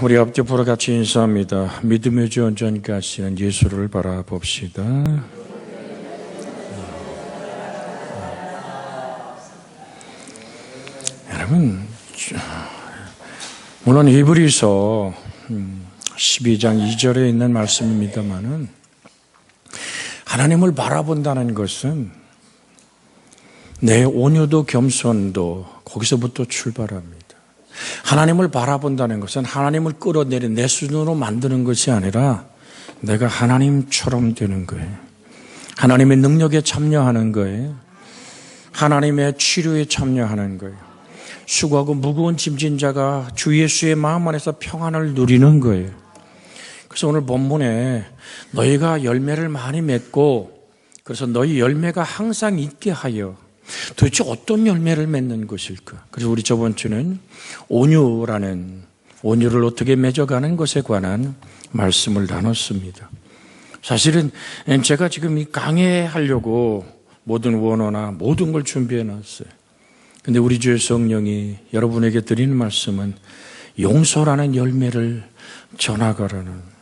우리 앞뒤로 같이 인사합니다. 믿음의 주 온전케 하시는 예수를 바라봅시다. 여러분, 물론 히브리서 12장 2절에 있는 말씀입니다만은 하나님을 바라본다는 것은 내 온유도 겸손도 거기서부터 출발합니다. 하나님을 바라본다는 것은 하나님을 끌어내린 내 수준으로 만드는 것이 아니라 내가 하나님처럼 되는 거예요. 하나님의 능력에 참여하는 거예요. 하나님의 치료에 참여하는 거예요. 수고하고 무거운 짐진 자가 주 예수의 마음 안에서 평안을 누리는 거예요. 그래서 오늘 본문에 너희가 열매를 많이 맺고 그래서 너희 열매가 항상 있게 하여 도대체 어떤 열매를 맺는 것일까? 그래서 우리 저번 주는 온유를 어떻게 맺어가는 것에 관한 말씀을 나눴습니다. 사실은 제가 지금 이 강해하려고 모든 원어나 모든 걸 준비해 놨어요. 근데 우리 주의 성령이 여러분에게 드리는 말씀은 용서라는 열매를 전하가라는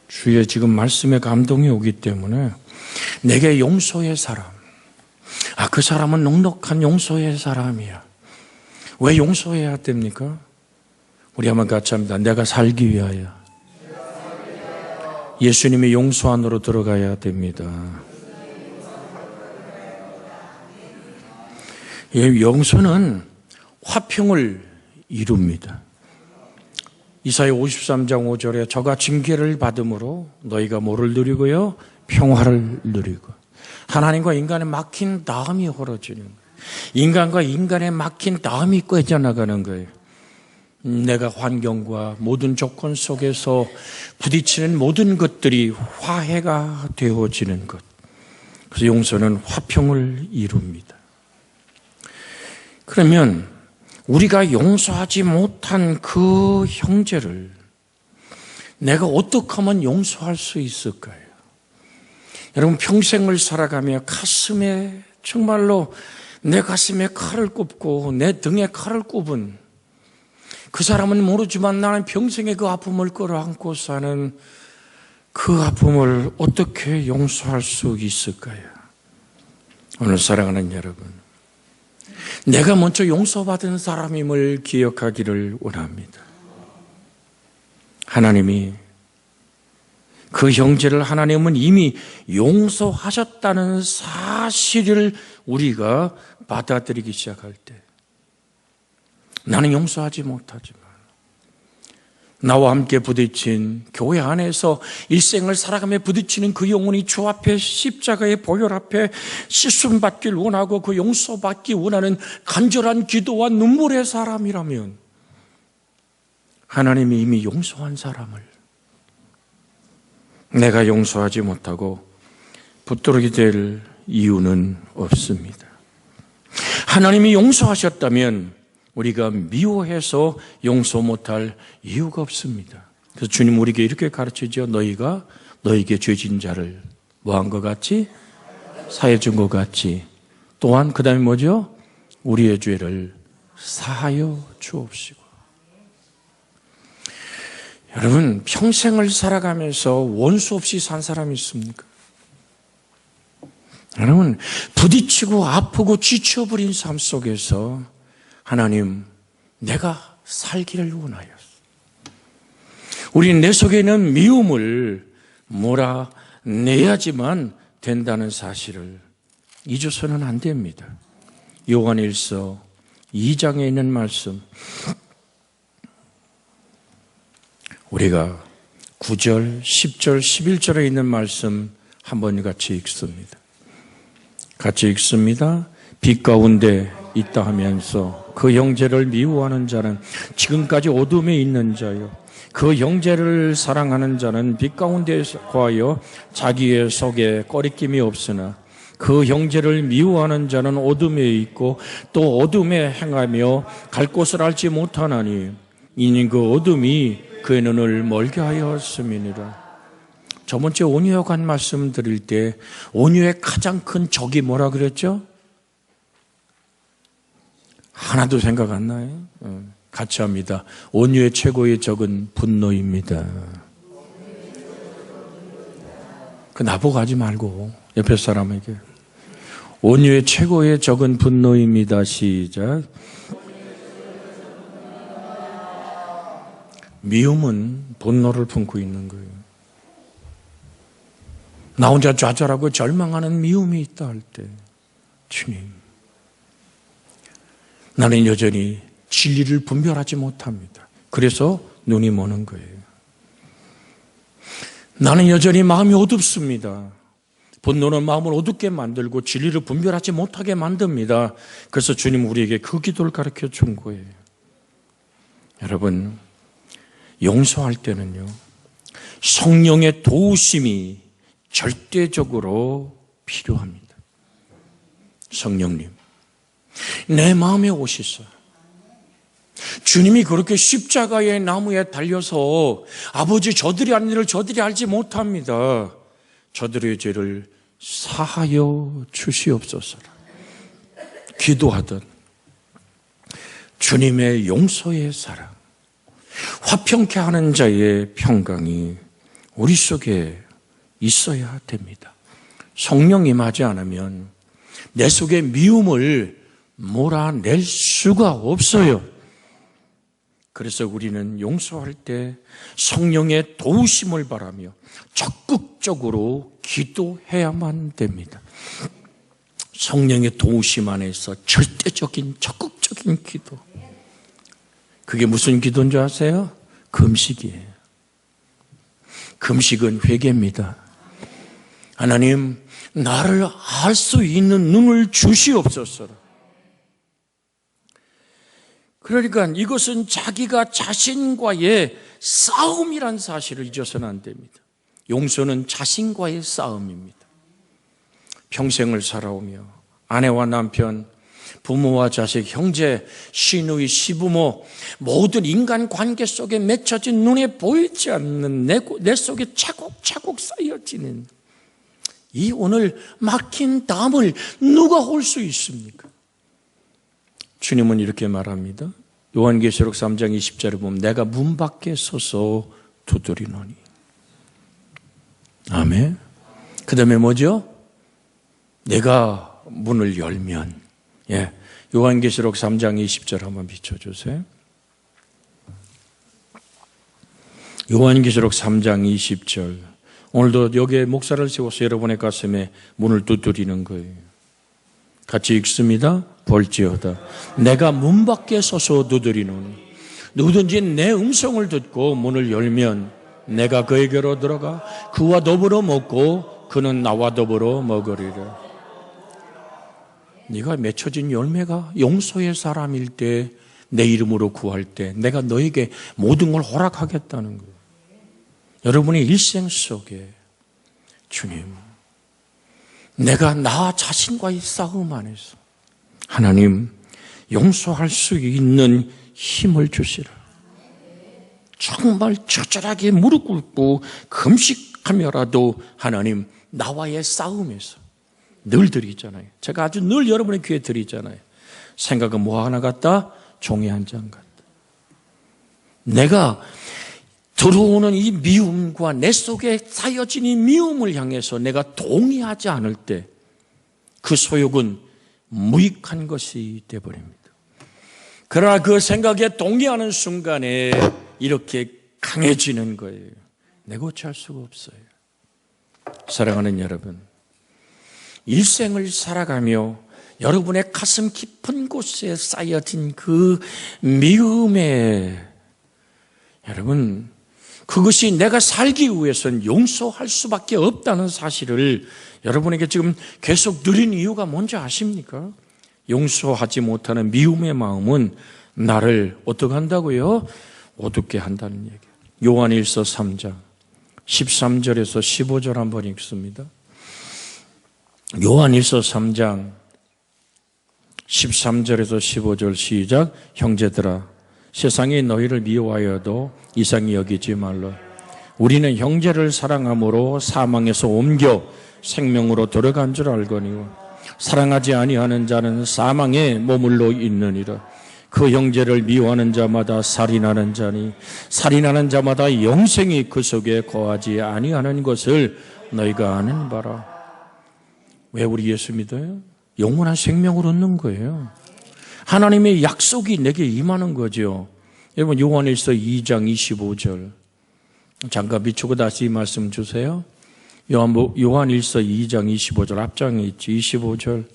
주의 지금 말씀에 감동이 오기 때문에 내게 용서의 사람, 그 사람은 넉넉한 용서의 사람이야. 왜 용서해야 됩니까? 우리 한번 같이 합니다. 내가 살기 위하여 예수님의 용서 안으로 들어가야 됩니다. 용서는 화평을 이룹니다. 이사야 53장 5절에 저가 징계를 받음으로 너희가 뭐를 누리고요? 평화를 누리고. 하나님과 인간의 막힌 다음이 벌어지는 거예요. 인간과 인간의 막힌 다음이 꿰져나가는 거예요. 내가 환경과 모든 조건 속에서 부딪히는 모든 것들이 화해가 되어지는 것. 그래서 용서는 화평을 이룹니다. 그러면 우리가 용서하지 못한 그 형제를 내가 어떻게 하면 용서할 수 있을까요? 여러분, 평생을 살아가며 가슴에 정말로 내 가슴에 칼을 꼽고 내 등에 칼을 꼽은 그 사람은 모르지만 나는 평생에 그 아픔을 끌어안고 사는 그 아픔을 어떻게 용서할 수 있을까요? 오늘 사랑하는 여러분, 내가 먼저 용서받은 사람임을 기억하기를 원합니다. 하나님이 그 형제를 하나님은 이미 용서하셨다는 사실을 우리가 받아들이기 시작할 때 나는 용서하지 못하지만 나와 함께 부딪힌 교회 안에서 일생을 살아가며 부딪히는 그 영혼이 주 앞에 십자가의 보혈 앞에 씻음받길 원하고 그 용서받기 원하는 간절한 기도와 눈물의 사람이라면 하나님이 이미 용서한 사람을 내가 용서하지 못하고 붙들게 될 이유는 없습니다. 하나님이 용서하셨다면 우리가 미워해서 용서 못할 이유가 없습니다. 그래서 주님 우리에게 이렇게 가르치죠. 너희가 너희에게 죄진 자를 뭐한 것 같이? 사해 준 것 같이. 또한 그 다음에 뭐죠? 우리의 죄를 사하여 주옵시고. 여러분, 평생을 살아가면서 원수 없이 산 사람이 있습니까? 여러분, 부딪히고 아프고 지쳐버린 삶 속에서 하나님, 내가 살기를 원하였어. 우리는 내 속에 있는 미움을 몰아내야지만 된다는 사실을 잊어서는 안 됩니다. 요한일서 2장에 있는 말씀, 우리가 9절, 10절, 11절에 있는 말씀 한번 같이 읽습니다. 같이 읽습니다. 빛 가운데 있다 하면서 그 형제를 미워하는 자는 지금까지 어둠에 있는 자요. 그 형제를 사랑하는 자는 빛 가운데 거하여 자기의 속에 꺼리낌이 없으나 그 형제를 미워하는 자는 어둠에 있고 또 어둠에 행하며 갈 곳을 알지 못하나니 이는 그 어둠이 그의 눈을 멀게 하였음이니라. 저번주에 온유에 관한 말씀 드릴 때 온유의 가장 큰 적이 뭐라 그랬죠? 하나도 생각 안 나요? 같이 합니다. 온유의 최고의 적은 분노입니다. 그 나보고 하지 말고 옆에 사람에게. 온유의 최고의 적은 분노입니다. 시작. 미움은 분노를 품고 있는 거예요. 나 혼자 좌절하고 절망하는 미움이 있다 할 때, 주님, 나는 여전히 진리를 분별하지 못합니다. 그래서 눈이 머는 거예요. 나는 여전히 마음이 어둡습니다. 분노는 마음을 어둡게 만들고 진리를 분별하지 못하게 만듭니다. 그래서 주님 우리에게 그 기도를 가르쳐 준 거예요. 여러분, 용서할 때는요, 성령의 도우심이 절대적으로 필요합니다. 성령님, 내 마음에 오시소. 주님이 그렇게 십자가의 나무에 달려서 아버지 저들이 한 일을 저들이 알지 못합니다. 저들의 죄를 사하여 주시옵소서. 기도하던 주님의 용서의 사랑, 화평케 하는 자의 평강이 우리 속에 있어야 됩니다. 성령 임하지 않으면 내 속에 미움을 몰아낼 수가 없어요. 그래서 우리는 용서할 때 성령의 도우심을 바라며 적극적으로 기도해야만 됩니다. 성령의 도우심 안에서 절대적인 적극적인 기도. 그게 무슨 기도인 줄 아세요? 금식이에요. 금식은 회개입니다. 하나님, 나를 알 수 있는 눈을 주시옵소서. 그러니까 이것은 자기가 자신과의 싸움이란 사실을 잊어서는 안 됩니다. 용서는 자신과의 싸움입니다. 평생을 살아오며 아내와 남편, 부모와 자식, 형제, 시누이, 시부모, 모든 인간관계 속에 맺혀진 눈에 보이지 않는 내 속에 차곡차곡 쌓여지는 이 오늘 막힌 담을 누가 홀 수 있습니까? 주님은 이렇게 말합니다. 요한계시록 3장 20절에 보면 내가 문 밖에 서서 두드리노니. 아멘. 그 다음에 뭐죠? 내가 문을 열면. 예, 요한계시록 3장 20절 한번 비춰주세요. 요한계시록 3장 20절. 오늘도 여기에 목사를 세워서 여러분의 가슴에 문을 두드리는 거예요. 같이 읽습니다. 볼지어다 내가 문 밖에 서서 두드리노니 누구든지 내 음성을 듣고 문을 열면 내가 그에게로 들어가 그와 더불어 먹고 그는 나와 더불어 먹으리라. 네가 맺혀진 열매가 용서의 사람일 때, 내 이름으로 구할 때 내가 너에게 모든 걸 허락하겠다는 거예요. 여러분의 일생 속에 주님, 내가 나 자신과의 싸움 안에서 하나님 용서할 수 있는 힘을 주시라. 정말 처절하게 무릎 꿇고 금식하며라도 하나님 나와의 싸움에서 늘 드리잖아요. 제가 아주 늘 여러분의 귀에 드리잖아요. 생각은 뭐 하나 같다? 종이 한 장 같다. 내가 들어오는 이 미움과 내 속에 쌓여진 이 미움을 향해서 내가 동의하지 않을 때 그 소욕은 무익한 것이 되어버립니다. 그러나 그 생각에 동의하는 순간에 이렇게 강해지는 거예요. 내가 어찌할 수가 없어요. 사랑하는 여러분, 일생을 살아가며 여러분의 가슴 깊은 곳에 쌓여진 그 미움에 여러분, 그것이 내가 살기 위해서는 용서할 수밖에 없다는 사실을 여러분에게 지금 계속 드린 이유가 뭔지 아십니까? 용서하지 못하는 미움의 마음은 나를 어떻게 한다고요? 어둡게 한다는 얘기예요. 요한일서 3장 13절에서 15절 한번 읽습니다. 요한일서 3장 13절에서 15절 시작. 형제들아, 세상이 너희를 미워하여도 이상히 여기지 말라. 우리는 형제를 사랑함으로 사망에서 옮겨 생명으로 들어간 줄 알거니와 사랑하지 아니하는 자는 사망에 머물러 있느니라. 그 형제를 미워하는 자마다 살인하는 자니 살인하는 자마다 영생이 그 속에 거하지 아니하는 것을 너희가 아는 바라. 왜 우리 예수 믿어요? 영원한 생명을 얻는 거예요. 하나님의 약속이 내게 임하는 거죠. 여러분 요한일서 2장 25절 잠깐 비추고 다시 말씀 주세요. 요한일서 2장 25절 앞장에 있지. 25절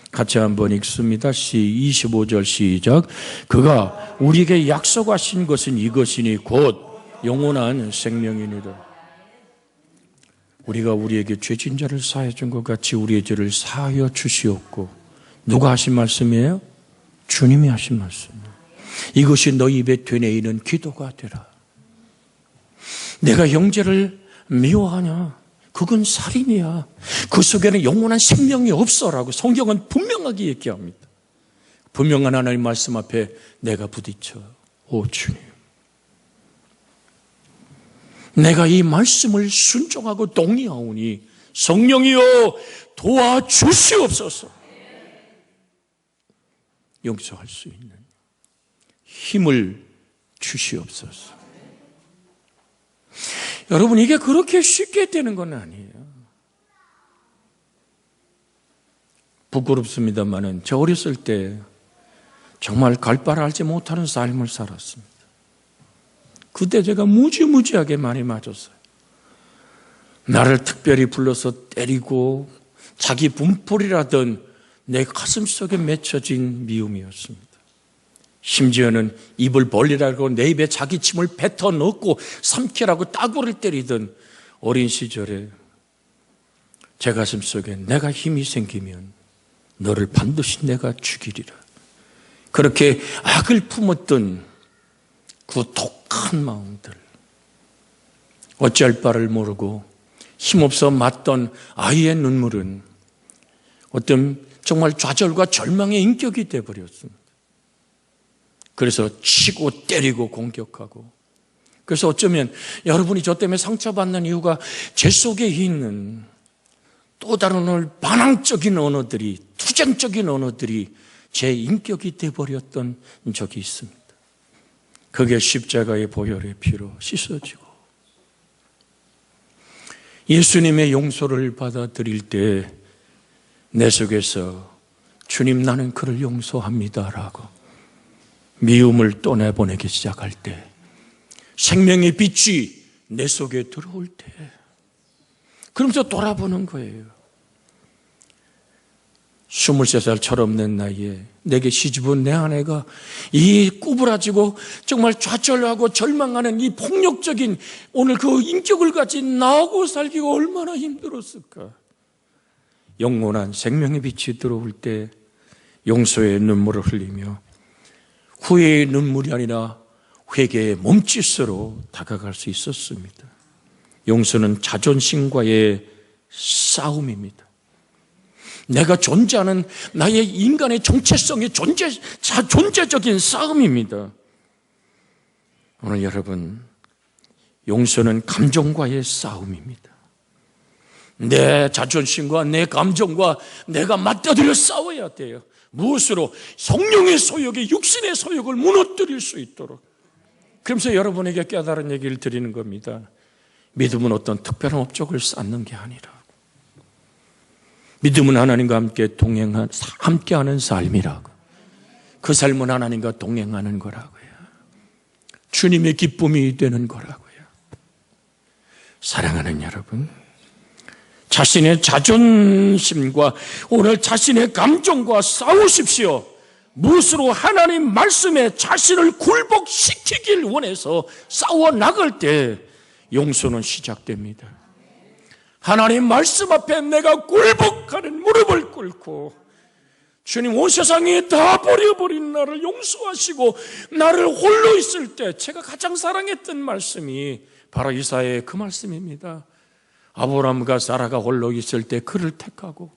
같이 한번 읽습니다. 25절 시작. 그가 우리에게 약속하신 것은 이것이니 곧 영원한 생명이니라. 우리가 우리에게 죄진 자를 사하여 준 것 같이 우리의 죄를 사하여 주시옵고. 누가 하신 말씀이에요? 주님이 하신 말씀이에요. 이것이 너희 입에 되뇌이는 기도가 되라. 내가 형제를 미워하냐? 그건 살인이야. 그 속에는 영원한 생명이 없어라고 성경은 분명하게 얘기합니다. 분명한 하나님 말씀 앞에 내가 부딪혀. 오 주님, 내가 이 말씀을 순종하고 동의하오니 성령이여 도와주시옵소서. 용서할 수 있는 힘을 주시옵소서. 여러분 이게 그렇게 쉽게 되는 건 아니에요. 부끄럽습니다만은 저 어렸을 때 정말 갈 바를 알지 못하는 삶을 살았습니다. 그때 제가 무지무지하게 많이 맞았어요. 나를 특별히 불러서 때리고 자기 분풀이라던 내 가슴 속에 맺혀진 미움이었습니다. 심지어는 입을 벌리라고 내 입에 자기 침을 뱉어 넣고 삼키라고 따구를 때리던 어린 시절에 제 가슴 속에 내가 힘이 생기면 너를 반드시 내가 죽이리라. 그렇게 악을 품었던 그 독한 마음들, 어찌할 바를 모르고 힘없어 맞던 아이의 눈물은 어떤 정말 좌절과 절망의 인격이 되어버렸습니다. 그래서 치고 때리고 공격하고, 그래서 어쩌면 여러분이 저 때문에 상처받는 이유가 제 속에 있는 또 다른 오늘 반항적인 언어들이, 투쟁적인 언어들이 제 인격이 되어버렸던 적이 있습니다. 그게 십자가의 보혈의 피로 씻어지고 예수님의 용서를 받아들일 때 내 속에서 주님 나는 그를 용서합니다라고 미움을 떠내보내기 시작할 때, 생명의 빛이 내 속에 들어올 때, 그러면서 돌아보는 거예요. 23살 철없는 나이에 내게 시집온 내 아내가 이 구부라지고 정말 좌절하고 절망하는 이 폭력적인 오늘 그 인격을 가진 나하고 살기가 얼마나 힘들었을까. 영원한 생명의 빛이 들어올 때 용서의 눈물을 흘리며 후회의 눈물이 아니라 회개의 몸짓으로 다가갈 수 있었습니다. 용서는 자존심과의 싸움입니다. 내가 존재하는 나의 인간의 정체성의 존재적인 싸움입니다. 오늘 여러분, 용서는 감정과의 싸움입니다. 내 자존심과 내 감정과 내가 맞닥뜨려 싸워야 돼요. 무엇으로? 성령의 소욕이 육신의 소욕을 무너뜨릴 수 있도록. 그러면서 여러분에게 깨달은 얘기를 드리는 겁니다. 믿음은 어떤 특별한 업적을 쌓는 게 아니라 믿음은 하나님과 함께하는 삶이라고. 그 삶은 하나님과 동행하는 거라고요. 주님의 기쁨이 되는 거라고요. 사랑하는 여러분, 자신의 자존심과 오늘 자신의 감정과 싸우십시오. 무엇으로? 하나님 말씀에 자신을 굴복시키길 원해서 싸워 나갈 때 용서는 시작됩니다. 하나님 말씀 앞에 내가 굴복하는 무릎을 꿇고 주님 온 세상에 다 버려버린 나를 용서하시고 나를 홀로 있을 때 제가 가장 사랑했던 말씀이 바로 이사야의 그 말씀입니다. 아브라함과 사라가 홀로 있을 때 그를 택하고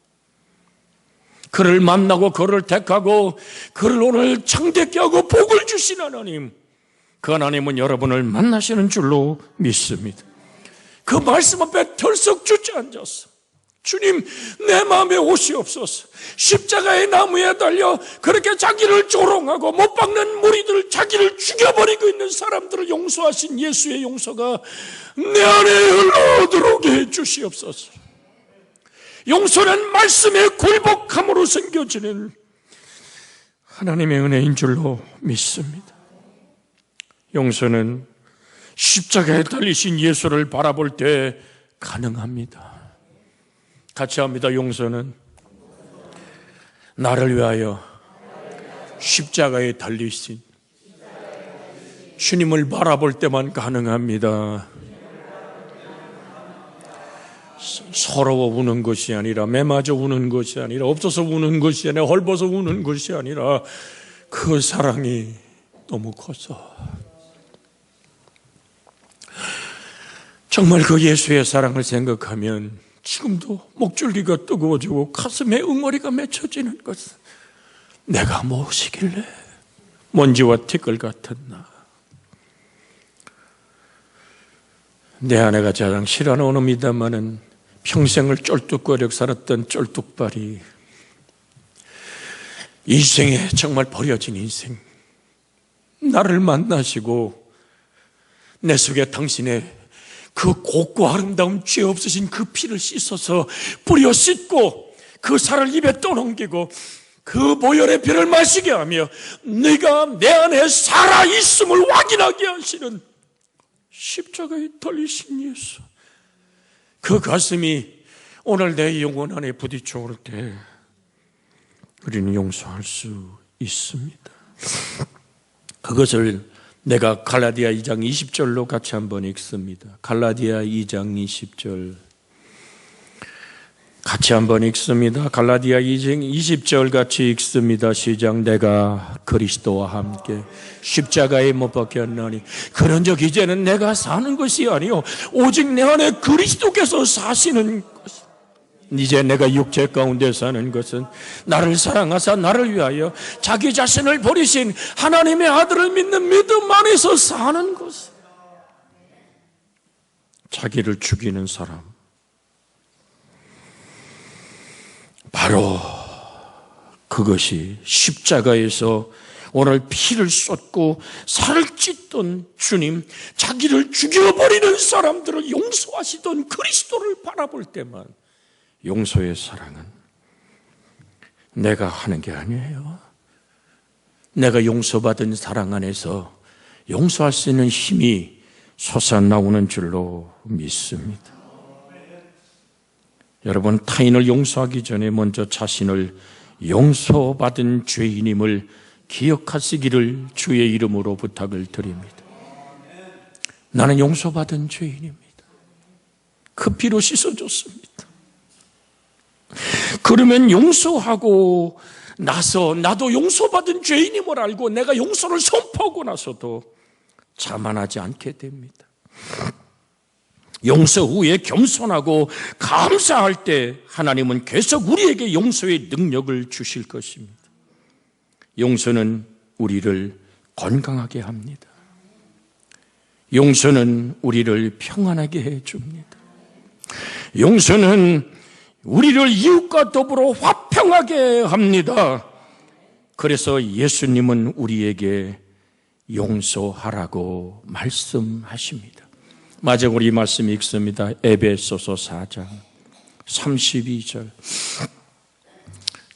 그를 만나고 그를 택하고 그를 오늘 창대케 하고 복을 주신 하나님, 그 하나님은 여러분을 만나시는 줄로 믿습니다. 그 말씀 앞에 털썩 주저앉아서 주님, 내 마음에 오시옵소서. 십자가의 나무에 달려 그렇게 자기를 조롱하고 못 박는 무리들, 자기를 죽여버리고 있는 사람들을 용서하신 예수의 용서가 내 안에 흘러들어오게 해주시옵소서. 용서는 말씀에 굴복함으로 생겨지는 하나님의 은혜인 줄로 믿습니다. 용서는 십자가에 달리신 예수를 바라볼 때 가능합니다. 같이 합니다. 용서는 나를 위하여 십자가에 달리신 주님을 바라볼 때만 가능합니다. 서러워 우는 것이 아니라, 매맞아 우는 것이 아니라, 없어서 우는 것이 아니라, 헐벗어 우는 것이 아니라 그 사랑이 너무 커서 정말 그 예수의 사랑을 생각하면 지금도 목줄기가 뜨거워지고 가슴에 응어리가 맺혀지는 것은 내가 무엇이길래 먼지와 티끌 같은 나, 내 아내가 가장 싫어하는 놈이다마는 평생을 쫄뚝거려 살았던 쫄뚝발이 인생에 정말 버려진 인생, 나를 만나시고 내 속에 당신의 그 곱고 아름다운 죄 없으신 그 피를 씻어서 뿌려 씻고 그 살을 입에 떠넘기고 그 보혈의 피를 마시게 하며 네가 내 안에 살아있음을 확인하게 하시는 십자가에 달리신 예수, 그 가슴이 오늘 내 영혼 안에 부딪혀 올 때 우리는 용서할 수 있습니다. 그것을 내가 갈라디아 2장 20절로 같이 한번 읽습니다. 갈라디아 2장 20절 같이 한번 읽습니다. 갈라디아 2장 20절 같이 읽습니다. 시작. 내가 그리스도와 함께 십자가에 못 박혔나니 그런즉 이제는 내가 사는 것이 아니요 오직 내 안에 그리스도께서 사시는 것. 이제 내가 육체 가운데 사는 것은 나를 사랑하사 나를 위하여 자기 자신을 버리신 하나님의 아들을 믿는 믿음 안에서 사는 것. 자기를 죽이는 사람, 바로 그것이 십자가에서 오늘 피를 쏟고 살을 찢던 주님, 자기를 죽여버리는 사람들을 용서하시던 그리스도를 바라볼 때만 용서의 사랑은 내가 하는 게 아니에요. 내가 용서받은 사랑 안에서 용서할 수 있는 힘이 솟아나오는 줄로 믿습니다. 여러분, 타인을 용서하기 전에 먼저 자신을 용서받은 죄인임을 기억하시기를 주의 이름으로 부탁을 드립니다. 나는 용서받은 죄인입니다. 그 피로 씻어줬습니다. 그러면 용서하고 나서 나도 용서받은 죄인임을 알고 내가 용서를 선포하고 나서도 자만하지 않게 됩니다. 용서 후에 겸손하고 감사할 때 하나님은 계속 우리에게 용서의 능력을 주실 것입니다. 용서는 우리를 건강하게 합니다. 용서는 우리를 평안하게 해줍니다. 용서는 우리를 이웃과 더불어 화평하게 합니다. 그래서 예수님은 우리에게 용서하라고 말씀하십니다. 마지막으로 이 말씀 읽습니다. 에베소서 4장 32절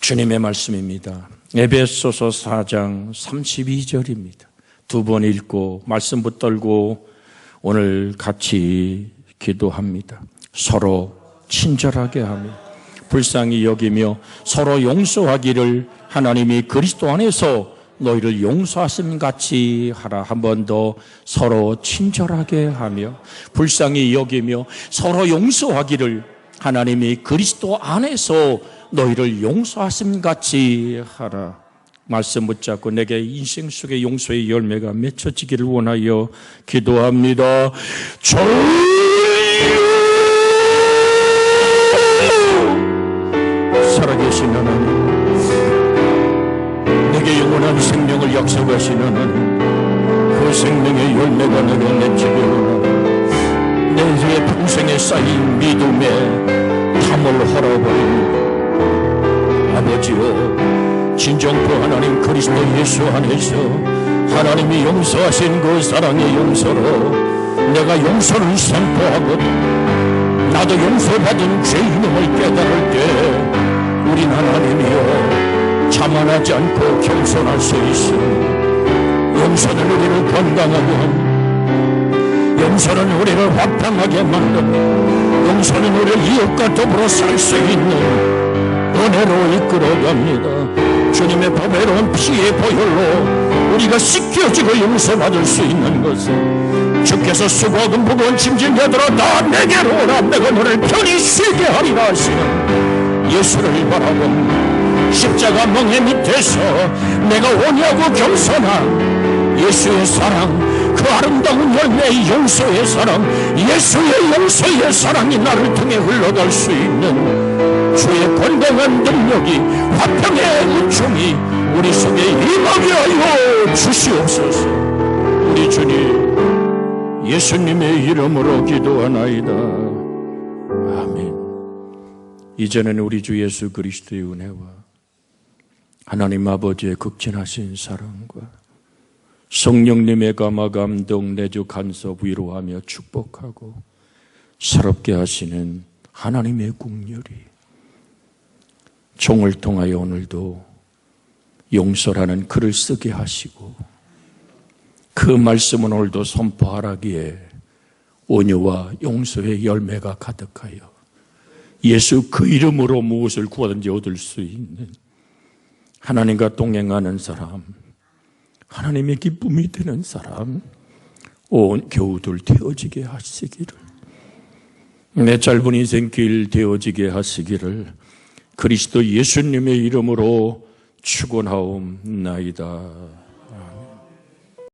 주님의 말씀입니다. 에베소서 4장 32절입니다. 두 번 읽고 말씀 붙들고 오늘 같이 기도합니다. 서로 친절하게 하며 불쌍히 여기며 서로 용서하기를 하나님이 그리스도 안에서 너희를 용서하심 같이 하라. 한 번 더 서로 친절하게 하며 불쌍히 여기며 서로 용서하기를 하나님이 그리스도 안에서 너희를 용서하심 같이 하라. 말씀 붙잡고 내게 인생 속의 용서의 열매가 맺혀지기를 원하여 기도합니다. 살아계신 하나님, 내게 영원한 생명을 약속하신 하나님, 그 생명의 열매가 내게 맺히기를 원하고 내 인생의 평생에 쌓인 믿음의 참을 허락하니 아버지여, 진정부 하나님 그리스도 예수 안에서 하나님이 용서하신 그 사랑의 용서로 내가 용서를 선포하거든. 나도 용서받은 죄인임을 깨달을 때 우린 하나님이여 자만하지 않고 겸손할 수 있으니 용서는 우리를 건강하게 하니, 용서는 우리를 화평하게 만드니, 용서는 우리를 이웃과 더불어 살 수 있는 은혜로 이끌어갑니다. 주님의 보배로운 피의 보혈로 우리가 씻겨지고 용서받을 수 있는 것은 주께서 수고하고 무거운 짐진 자들아 다 내게로 오라, 내가 너를 편히 쉬게 하리라 하시는 예수를 바라봅니다. 십자가 멍에 밑에서 내가 온유하고 겸손한 예수의 사랑, 그 아름다운 열매의 용서의 사랑, 예수의 용서의 사랑이 나를 통해 흘러갈 수 있는 주의 건강한 능력이, 화평의 은총이 우리 속에 임하게 하여 주시옵소서. 우리 주님 예수님의 이름으로 기도하나이다. 아멘. 이제는 우리 주 예수 그리스도의 은혜와 하나님 아버지의 극진하신 사랑과 성령님의 감화 감동 내주 간섭 위로하며 축복하고 새롭게 하시는 하나님의 국률이 종을 통하여 오늘도 용서라는 글을 쓰게 하시고 그 말씀은 오늘도 선포하라기에 온유와 용서의 열매가 가득하여 예수 그 이름으로 무엇을 구하든지 얻을 수 있는 하나님과 동행하는 사람, 하나님의 기쁨이 되는 사람, 온 교우들 되어지게 하시기를, 내 짧은 인생길 되어지게 하시기를 그리스도 예수님의 이름으로 축원하옵나이다.